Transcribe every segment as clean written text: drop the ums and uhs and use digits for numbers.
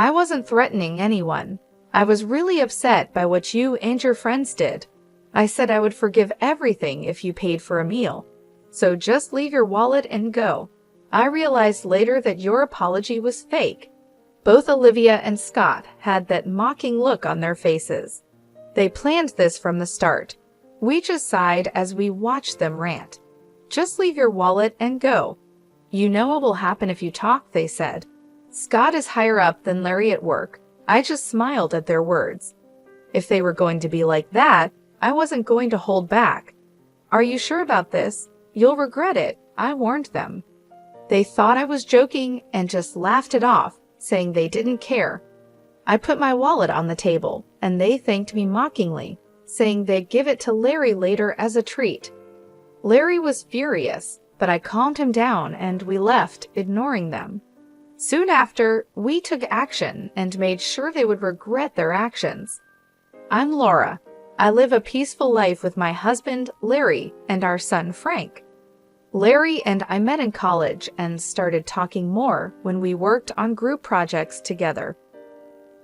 I wasn't threatening anyone. I was really upset by what you and your friends did. I said I would forgive everything if you paid for a meal. So just leave your wallet and go. I realized later that your apology was fake. Both Olivia and Scott had that mocking look on their faces. They planned this from the start. We just sighed as we watched them rant. Just leave your wallet and go. You know what will happen if you talk, they said. Scott is higher up than Larry at work. I just smiled at their words. If they were going to be like that, I wasn't going to hold back. Are you sure about this? You'll regret it, I warned them. They thought I was joking and just laughed it off, saying they didn't care. I put my wallet on the table, and they thanked me mockingly, saying they'd give it to Larry later as a treat. Larry was furious, but I calmed him down and we left, ignoring them. Soon after, we took action and made sure they would regret their actions. I'm Laura. I live a peaceful life with my husband, Larry, and our son, Frank. Larry and I met in college and started talking more when we worked on group projects together.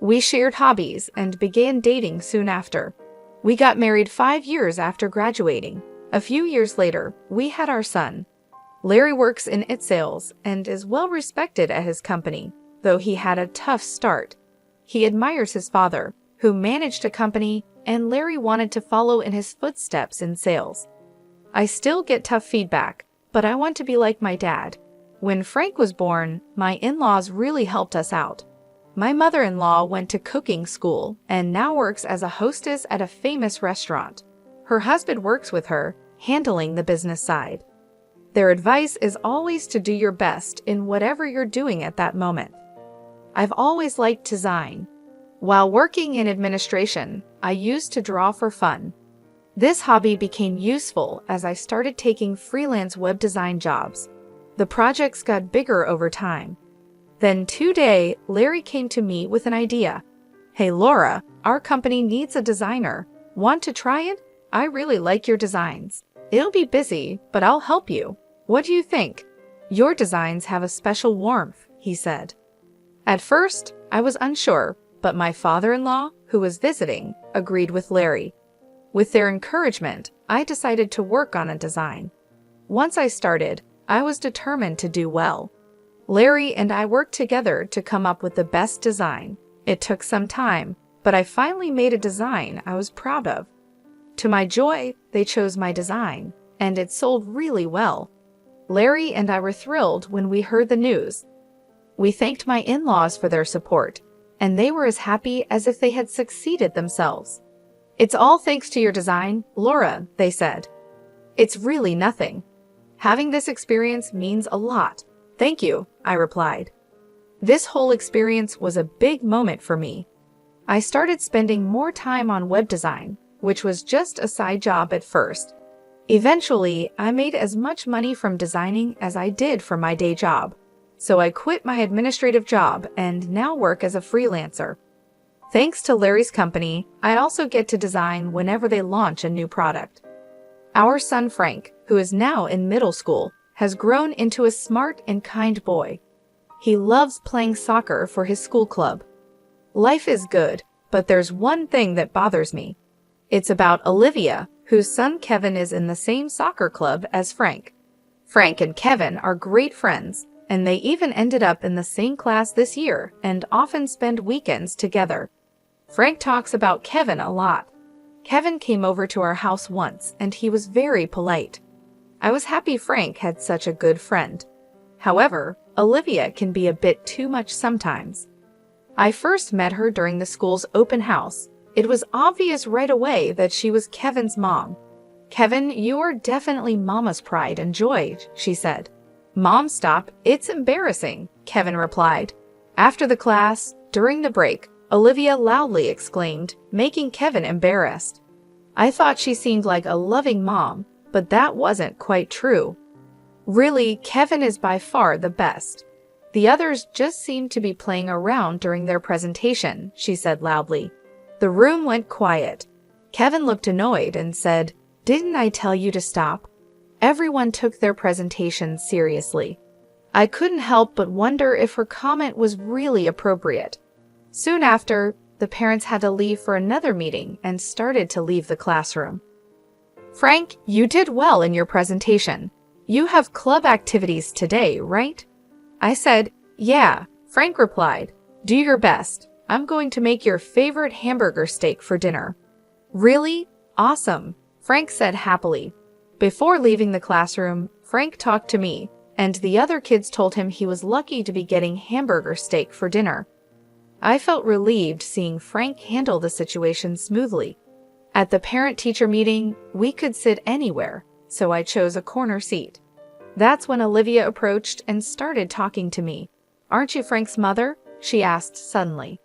We shared hobbies and began dating soon after. We got married 5 years after graduating. A few years later, we had our son. Larry works in sales and is well respected at his company, though he had a tough start. He admires his father, who managed a company, and Larry wanted to follow in his footsteps in sales. I still get tough feedback, but I want to be like my dad. When Frank was born, my in-laws really helped us out. My mother-in-law went to cooking school and now works as a hostess at a famous restaurant. Her husband works with her, handling the business side. Their advice is always to do your best in whatever you're doing at that moment. I've always liked design. While working in administration, I used to draw for fun. This hobby became useful as I started taking freelance web design jobs. The projects got bigger over time. Then today, Larry came to me with an idea. Hey Laura, our company needs a designer. Want to try it? I really like your designs. It'll be busy, but I'll help you. What do you think? Your designs have a special warmth, he said. At first, I was unsure, but my father-in-law, who was visiting, agreed with Larry. With their encouragement, I decided to work on a design. Once I started, I was determined to do well. Larry and I worked together to come up with the best design. It took some time, but I finally made a design I was proud of. To my joy, they chose my design, and it sold really well. Larry and I were thrilled when we heard the news. We thanked my in-laws for their support, and they were as happy as if they had succeeded themselves. It's all thanks to your design, Laura, they said. It's really nothing. Having this experience means a lot. Thank you, I replied. This whole experience was a big moment for me. I started spending more time on web design, which was just a side job at first. Eventually, I made as much money from designing as I did from my day job. So I quit my administrative job and now work as a freelancer. Thanks to Larry's company, I also get to design whenever they launch a new product. Our son Frank, who is now in middle school, has grown into a smart and kind boy. He loves playing soccer for his school club. Life is good, but there's one thing that bothers me. It's about Olivia, whose son Kevin is in the same soccer club as Frank. Frank and Kevin are great friends, and they even ended up in the same class this year and often spend weekends together. Frank talks about Kevin a lot. Kevin came over to our house once, and he was very polite. I was happy Frank had such a good friend. However, Olivia can be a bit too much sometimes. I first met her during the school's open house. It was obvious right away that she was Kevin's mom. Kevin, you are definitely Mama's pride and joy, she said. Mom, stop, it's embarrassing, Kevin replied. After the class, during the break, Olivia loudly exclaimed, making Kevin embarrassed. I thought she seemed like a loving mom, but that wasn't quite true. Really, Kevin is by far the best. The others just seemed to be playing around during their presentation, she said loudly. The room went quiet. Kevin looked annoyed and said, Didn't I tell you to stop? Everyone took their presentation seriously. I couldn't help but wonder if her comment was really appropriate. Soon after, the parents had to leave for another meeting and started to leave the classroom. "Frank, you did well in your presentation. You have club activities today, right?" I said, "Yeah." Frank replied, "Do your best. I'm going to make your favorite hamburger steak for dinner." "Really? Awesome," Frank said happily. Before leaving the classroom, Frank talked to me, and the other kids told him he was lucky to be getting hamburger steak for dinner. I felt relieved seeing Frank handle the situation smoothly. At the parent-teacher meeting, we could sit anywhere, so I chose a corner seat. That's when Olivia approached and started talking to me. "Aren't you Frank's mother?" she asked suddenly.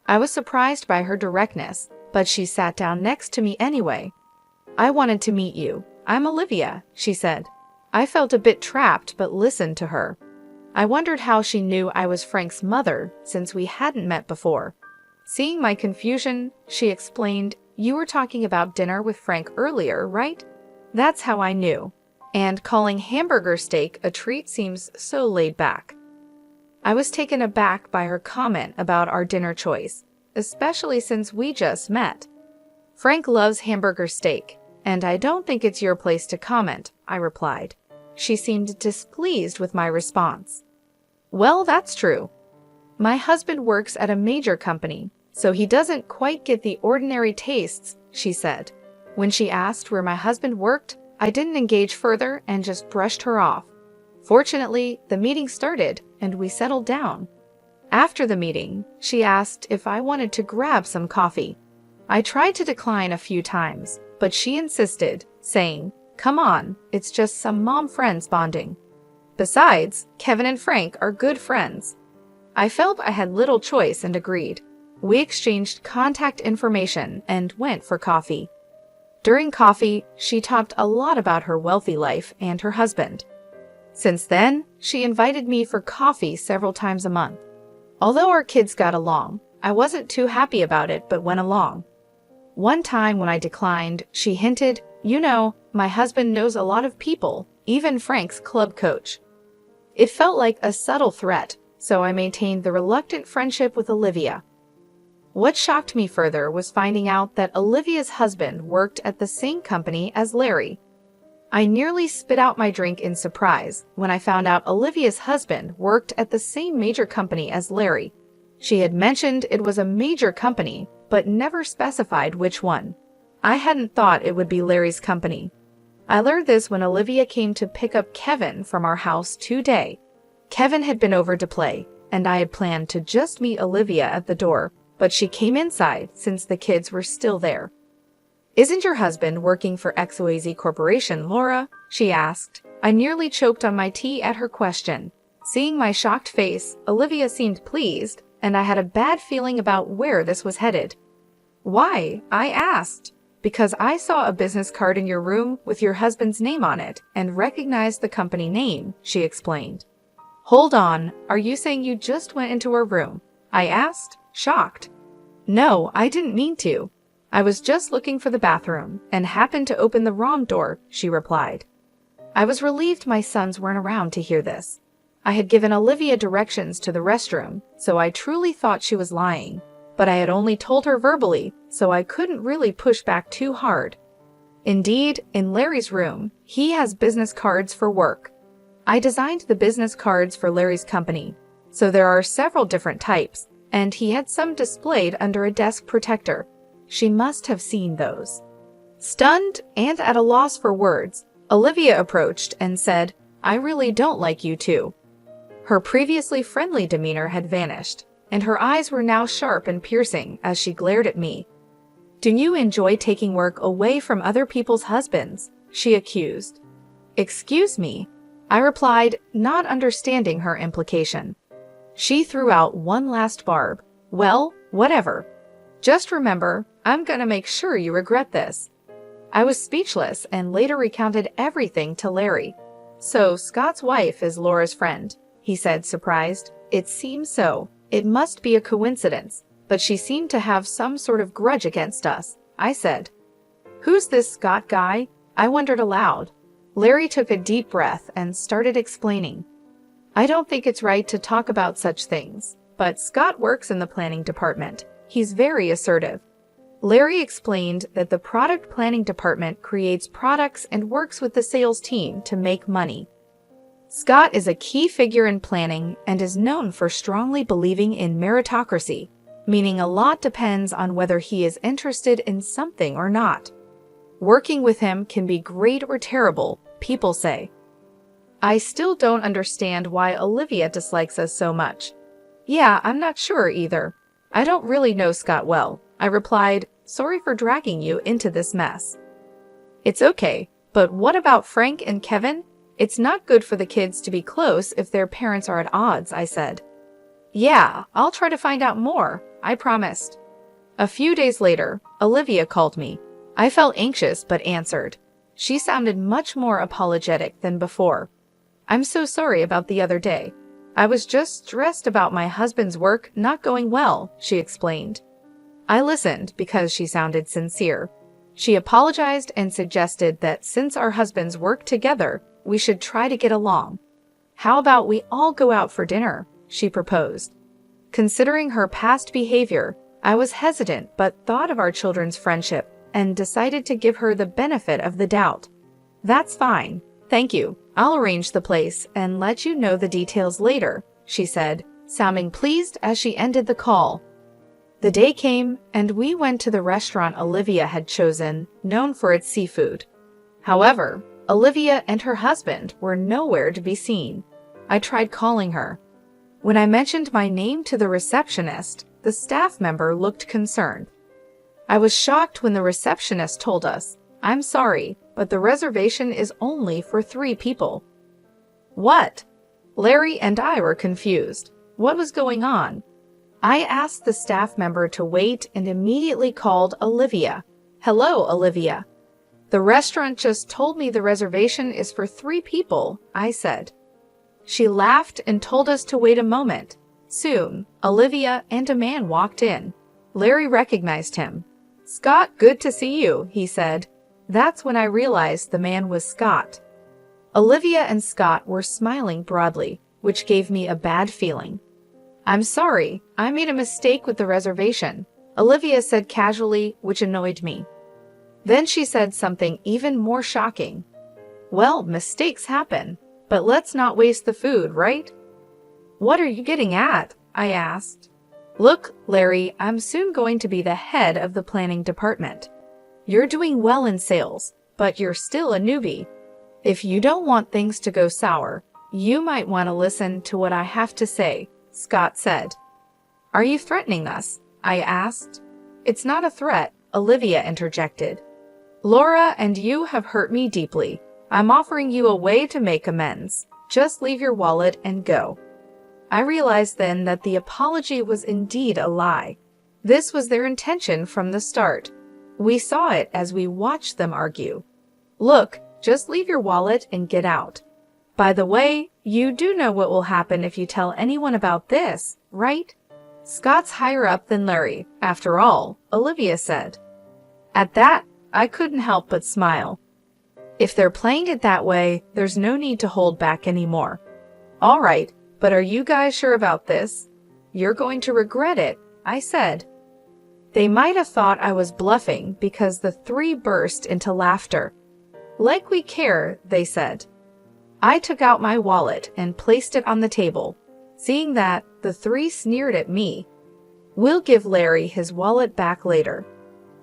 I was surprised by her directness, but she sat down next to me anyway. "I wanted to meet you. I'm Olivia," she said. I felt a bit trapped but listened to her. I wondered how she knew I was Frank's mother since we hadn't met before. Seeing my confusion, she explained, "You were talking about dinner with Frank earlier, right?" That's how I knew. And calling hamburger steak a treat seems so laid back. I was taken aback by her comment about our dinner choice, especially since we just met. "Frank loves hamburger steak, and I don't think it's your place to comment," I replied. She seemed displeased with my response. "Well, that's true. My husband works at a major company, so he doesn't quite get the ordinary tastes," she said. When she asked where my husband worked, I didn't engage further and just brushed her off. Fortunately, the meeting started and we settled down. After the meeting, she asked if I wanted to grab some coffee. I tried to decline a few times, but she insisted, saying, "Come on, it's just some mom friends bonding. Besides, Kevin and Frank are good friends." I felt I had little choice and agreed. We exchanged contact information and went for coffee. During coffee, she talked a lot about her wealthy life and her husband. Since then, she invited me for coffee several times a month. Although our kids got along, I wasn't too happy about it but went along. One time when I declined, she hinted, "You know, my husband knows a lot of people, even Frank's club coach." It felt like a subtle threat, so I maintained the reluctant friendship with Olivia. What shocked me further was finding out that Olivia's husband worked at the same company as Larry. I nearly spit out my drink in surprise when I found out Olivia's husband worked at the same major company as Larry. She had mentioned it was a major company, but never specified which one. I hadn't thought it would be Larry's company. I learned this when Olivia came to pick up Kevin from our house today. Kevin had been over to play, and I had planned to just meet Olivia at the door, but she came inside since the kids were still there. "Isn't your husband working for XYZ Corporation, Laura?" she asked. I nearly choked on my tea at her question. Seeing my shocked face, Olivia seemed pleased, and I had a bad feeling about where this was headed. "Why?" I asked. "Because I saw a business card in your room with your husband's name on it and recognized the company name," she explained. "Hold on, are you saying you just went into her room?" I asked, shocked. "No, I didn't mean to. I was just looking for the bathroom and happened to open the wrong door," she replied. I was relieved my sons weren't around to hear this. I had given Olivia directions to the restroom, so I truly thought she was lying, but I had only told her verbally, so I couldn't really push back too hard. Indeed, in Larry's room, he has business cards for work. I designed the business cards for Larry's company, so there are several different types, and he had some displayed under a desk protector. She must have seen those. Stunned and at a loss for words, Olivia approached and said, "I really don't like you two." Her previously friendly demeanor had vanished, and her eyes were now sharp and piercing as she glared at me. "Do you enjoy taking work away from other people's husbands?" she accused. "Excuse me," I replied, not understanding her implication. She threw out one last barb. "Well, whatever. Just remember, I'm gonna make sure you regret this." I was speechless and later recounted everything to Larry. "So Scott's wife is Laura's friend," he said, surprised. "It seems so. It must be a coincidence, but she seemed to have some sort of grudge against us," I said. "Who's this Scott guy?" I wondered aloud. Larry took a deep breath and started explaining. "I don't think it's right to talk about such things, but Scott works in the planning department. He's very assertive. Larry explained that the product planning department creates products and works with the sales team to make money. Scott is a key figure in planning and is known for strongly believing in meritocracy, meaning a lot depends on whether he is interested in something or not. Working with him can be great or terrible, people say. I still don't understand why Olivia dislikes us so much. Yeah, I'm not sure either. I don't really know Scott well, I replied, sorry for dragging you into this mess. It's okay, but what about Frank and Kevin? It's not good for the kids to be close if their parents are at odds, I said. Yeah, I'll try to find out more, I promised. A few days later, Olivia called me. I felt anxious but answered. She sounded much more apologetic than before. I'm so sorry about the other day. I was just stressed about my husband's work not going well, she explained. I listened because she sounded sincere. She apologized and suggested that since our husbands work together, we should try to get along. How about we all go out for dinner? She proposed. Considering her past behavior, I was hesitant but thought of our children's friendship and decided to give her the benefit of the doubt. That's fine, thank you. I'll arrange the place and let you know the details later, she said, sounding pleased as she ended the call. The day came, and we went to the restaurant Olivia had chosen, known for its seafood. However, Olivia and her husband were nowhere to be seen. I tried calling her. When I mentioned my name to the receptionist, the staff member looked concerned. I was shocked when the receptionist told us, I'm sorry, but the reservation is only for 3 people. What? Larry and I were confused. What was going on? I asked the staff member to wait and immediately called Olivia. Hello, Olivia. The restaurant just told me the reservation is for 3 people, I said. She laughed and told us to wait a moment. Soon, Olivia and a man walked in. Larry recognized him. Scott, good to see you, he said. That's when I realized the man was Scott. Olivia and Scott were smiling broadly, which gave me a bad feeling. I'm sorry, I made a mistake with the reservation, Olivia said casually, which annoyed me. Then she said something even more shocking. Well, mistakes happen, but let's not waste the food, right? What are you getting at? I asked. Look, Larry, I'm soon going to be the head of the planning department. You're doing well in sales, but you're still a newbie. If you don't want things to go sour, you might want to listen to what I have to say, Scott said. Are you threatening us? I asked. It's not a threat, Olivia interjected. Laura and you have hurt me deeply. I'm offering you a way to make amends. Just leave your wallet and go. I realized then that the apology was indeed a lie. This was their intention from the start. We saw it as we watched them argue. Look, just leave your wallet and get out. By the way, you do know what will happen if you tell anyone about this, right? Scott's higher up than Larry, after all, Olivia said. At that, I couldn't help but smile. If they're playing it that way, there's no need to hold back anymore. All right, but are you guys sure about this? You're going to regret it, I said. They might have thought I was bluffing because the 3 burst into laughter. Like we care, they said. I took out my wallet and placed it on the table. Seeing that, the 3 sneered at me. We'll give Larry his wallet back later.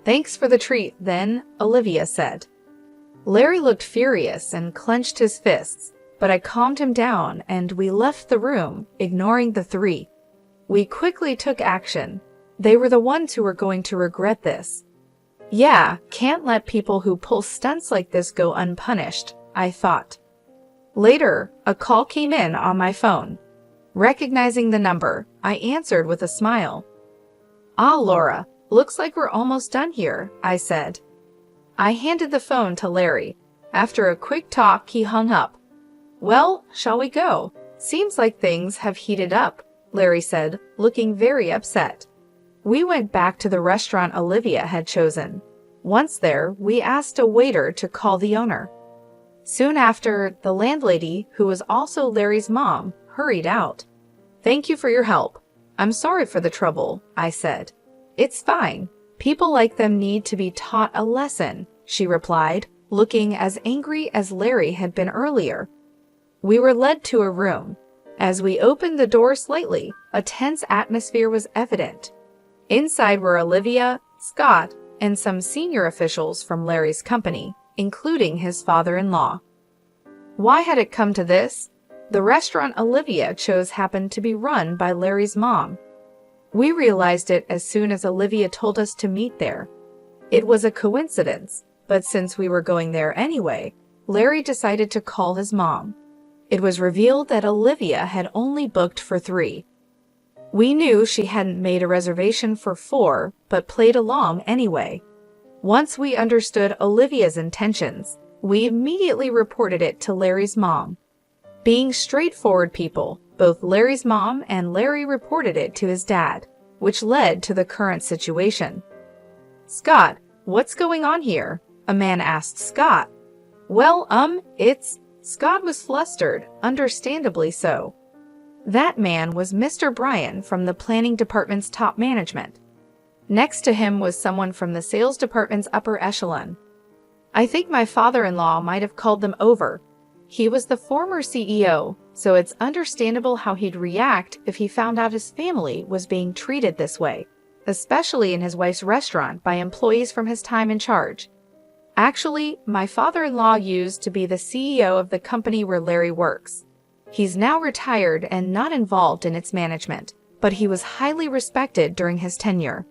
Thanks for the treat, then, Olivia said. Larry looked furious and clenched his fists, but I calmed him down and we left the room, ignoring the 3. We quickly took action. They were the ones who were going to regret this. Yeah, can't let people who pull stunts like this go unpunished, I thought. Later, a call came in on my phone. Recognizing the number, I answered with a smile. Ah, Laura, looks like we're almost done here, I said. I handed the phone to Larry. After a quick talk, he hung up. Well, shall we go? Seems like things have heated up, Larry said, looking very upset. We went back to the restaurant Olivia had chosen. Once there, we asked a waiter to call the owner. Soon after, the landlady, who was also Larry's mom, hurried out. Thank you for your help. I'm sorry for the trouble, I said. It's fine. People like them need to be taught a lesson, she replied, looking as angry as Larry had been earlier. We were led to a room. As we opened the door slightly, a tense atmosphere was evident. Inside were Olivia, Scott, and some senior officials from Larry's company, including his father-in-law. Why had it come to this? The restaurant Olivia chose happened to be run by Larry's mom. We realized it as soon as Olivia told us to meet there. It was a coincidence, but since we were going there anyway, Larry decided to call his mom. It was revealed that Olivia had only booked for 3. We knew she hadn't made a reservation for 4, but played along anyway. Once we understood Olivia's intentions, we immediately reported it to Larry's mom. Being straightforward people, both Larry's mom and Larry reported it to his dad, which led to the current situation. Scott, what's going on here? A man asked Scott. Well, Scott was flustered, understandably so. That man was Mr. Bryan from the planning department's top management. Next to him was someone from the sales department's upper echelon. I think my father-in-law might have called them over. He was the former CEO, so it's understandable how he'd react if he found out his family was being treated this way, especially in his wife's restaurant by employees from his time in charge. Actually, my father-in-law used to be the CEO of the company where Larry works. He's now retired and not involved in its management, but he was highly respected during his tenure.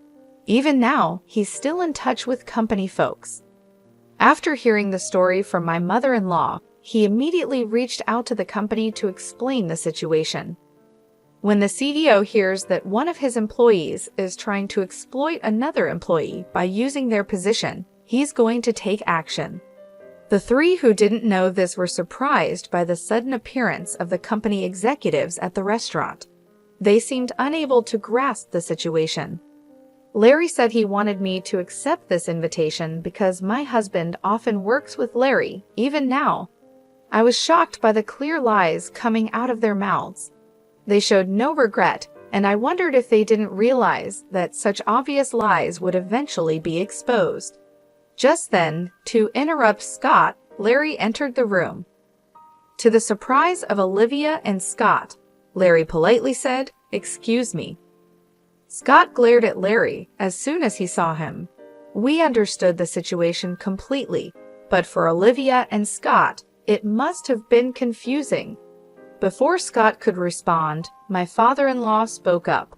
Even now, he's still in touch with company folks. After hearing the story from my mother-in-law, he immediately reached out to the company to explain the situation. When the CEO hears that one of his employees is trying to exploit another employee by using their position, he's going to take action. The 3 who didn't know this were surprised by the sudden appearance of the company executives at the restaurant. They seemed unable to grasp the situation. Larry said he wanted me to accept this invitation because my husband often works with Larry, even now. I was shocked by the clear lies coming out of their mouths. They showed no regret, and I wondered if they didn't realize that such obvious lies would eventually be exposed. Just then, to interrupt Scott, Larry entered the room. To the surprise of Olivia and Scott, Larry politely said, "Excuse me." Scott glared at Larry as soon as he saw him. We understood the situation completely, but for Olivia and Scott, it must have been confusing. Before Scott could respond, my father-in-law spoke up.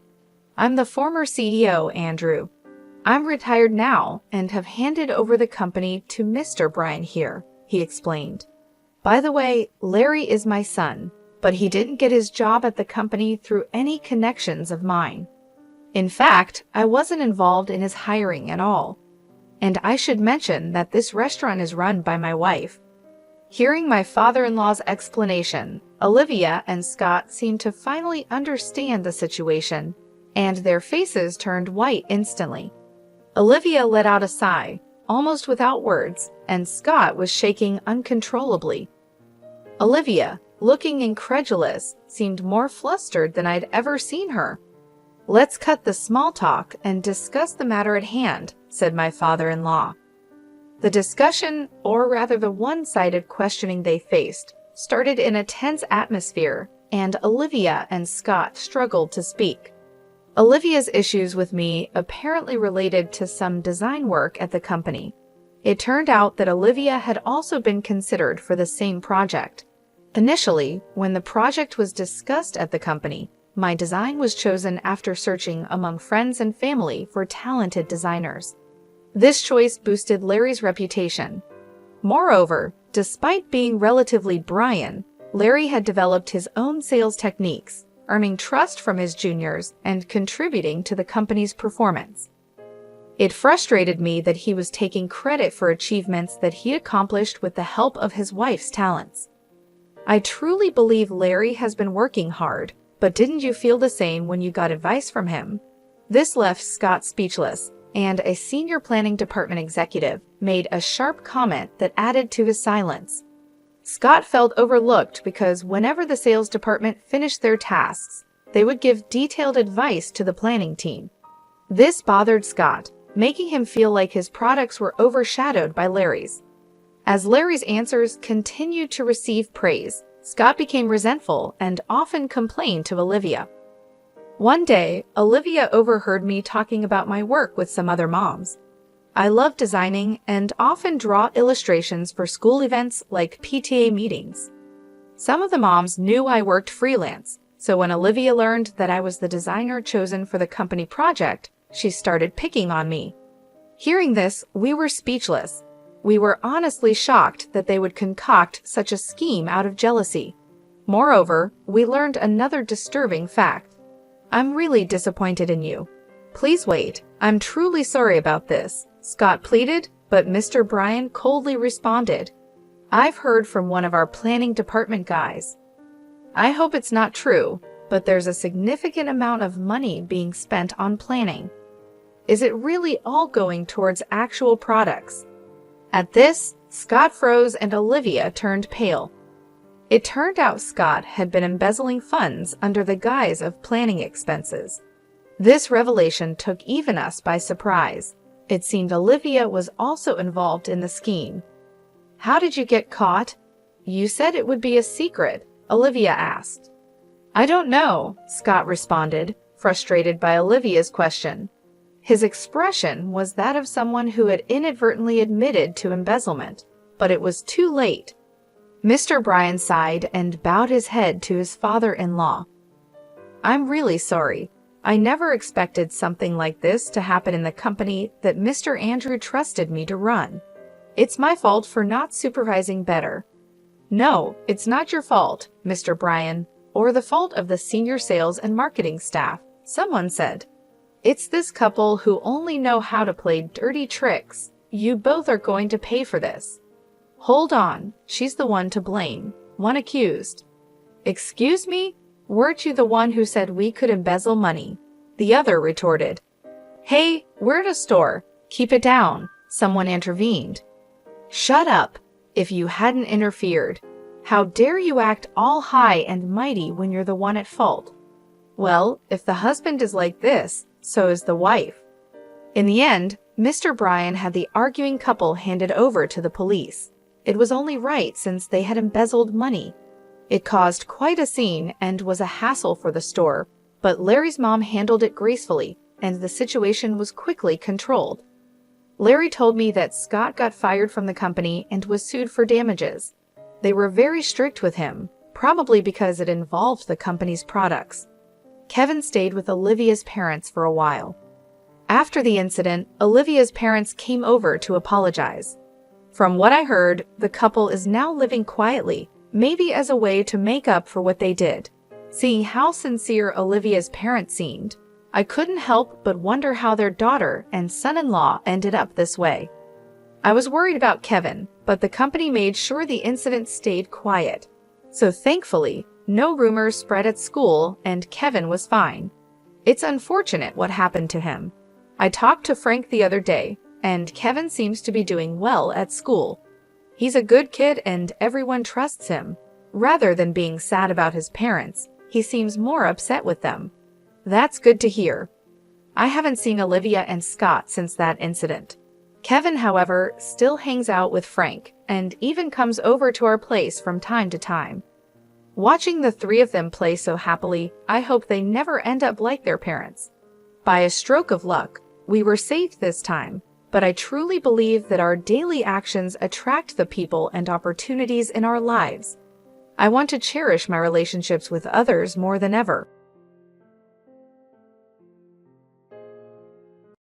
I'm the former CEO, Andrew. I'm retired now and have handed over the company to Mr. Bryan here, he explained. By the way, Larry is my son, but he didn't get his job at the company through any connections of mine. In fact, I wasn't involved in his hiring at all. And I should mention that this restaurant is run by my wife. Hearing my father-in-law's explanation, Olivia and Scott seemed to finally understand the situation, and their faces turned white instantly. Olivia let out a sigh, almost without words, and Scott was shaking uncontrollably. Olivia, looking incredulous, seemed more flustered than I'd ever seen her. Let's cut the small talk and discuss the matter at hand, said my father-in-law. The discussion, or rather the one-sided questioning they faced, started in a tense atmosphere, and Olivia and Scott struggled to speak. Olivia's issues with me apparently related to some design work at the company. It turned out that Olivia had also been considered for the same project. Initially, when the project was discussed at the company, my design was chosen after searching among friends and family for talented designers. This choice boosted Larry's reputation. Moreover, despite being relatively Bryan, Larry had developed his own sales techniques, earning trust from his juniors and contributing to the company's performance. It frustrated me that he was taking credit for achievements that he accomplished with the help of his wife's talents. I truly believe Larry has been working hard, but didn't you feel the same when you got advice from him? This left Scott speechless, and a senior planning department executive made a sharp comment that added to his silence. Scott felt overlooked because whenever the sales department finished their tasks, They would give detailed advice to the planning team. This bothered Scott, making him feel like his products were overshadowed by Larry's. As Larry's answers continued to receive praise, Scott became resentful and often complained to Olivia. One day, Olivia overheard me talking about my work with some other moms. I love designing and often draw illustrations for school events like PTA meetings. Some of the moms knew I worked freelance, so when Olivia learned that I was the designer chosen for the company project, she started picking on me. Hearing this, we were speechless. We were honestly shocked that they would concoct such a scheme out of jealousy. Moreover, we learned another disturbing fact. I'm really disappointed in you. Please wait, I'm truly sorry about this, Scott pleaded, but Mr. Bryan coldly responded. I've heard from one of our planning department guys. I hope it's not true, but there's a significant amount of money being spent on planning. Is it really all going towards actual products? At this, Scott froze and Olivia turned pale. It turned out Scott had been embezzling funds under the guise of planning expenses. This revelation took even us by surprise. It seemed Olivia was also involved in the scheme. How did you get caught? You said it would be a secret, Olivia asked. I don't know, Scott responded, frustrated by Olivia's question. His expression was that of someone who had inadvertently admitted to embezzlement, but it was too late. Mr. Bryan sighed and bowed his head to his father-in-law. I'm really sorry. I never expected something like this to happen in the company that Mr. Andrew trusted me to run. It's my fault for not supervising better. No, it's not your fault, Mr. Bryan, or the fault of the senior sales and marketing staff, someone said. It's this couple who only know how to play dirty tricks. You both are going to pay for this. Hold on, she's the one to blame, one accused. Excuse me? Weren't you the one who said we could embezzle money? The other retorted. Hey, we're at a store. Keep it down, someone intervened. Shut up, if you hadn't interfered. How dare you act all high and mighty when you're the one at fault? Well, if the husband is like this, so is the wife. In the end, Mr. Bryan had the arguing couple handed over to the police. It was only right since they had embezzled money. It caused quite a scene and was a hassle for the store, but Larry's mom handled it gracefully, and the situation was quickly controlled. Larry told me that Scott got fired from the company and was sued for damages. They were very strict with him, probably because it involved the company's products. Kevin stayed with Olivia's parents for a while. After the incident, Olivia's parents came over to apologize. From what I heard, the couple is now living quietly, maybe as a way to make up for what they did. Seeing how sincere Olivia's parents seemed, I couldn't help but wonder how their daughter and son-in-law ended up this way. I was worried about Kevin, but the company made sure the incident stayed quiet. So thankfully, no rumors spread at school and Kevin was fine. It's unfortunate what happened to him. I talked to Frank the other day, and Kevin seems to be doing well at school. He's a good kid and everyone trusts him. Rather than being sad about his parents, he seems more upset with them. That's good to hear. I haven't seen Olivia and Scott since that incident. Kevin, however, still hangs out with Frank and even comes over to our place from time to time. Watching the three of them play so happily, I hope they never end up like their parents. By a stroke of luck, we were safe this time, but I truly believe that our daily actions attract the people and opportunities in our lives. I want to cherish my relationships with others more than ever.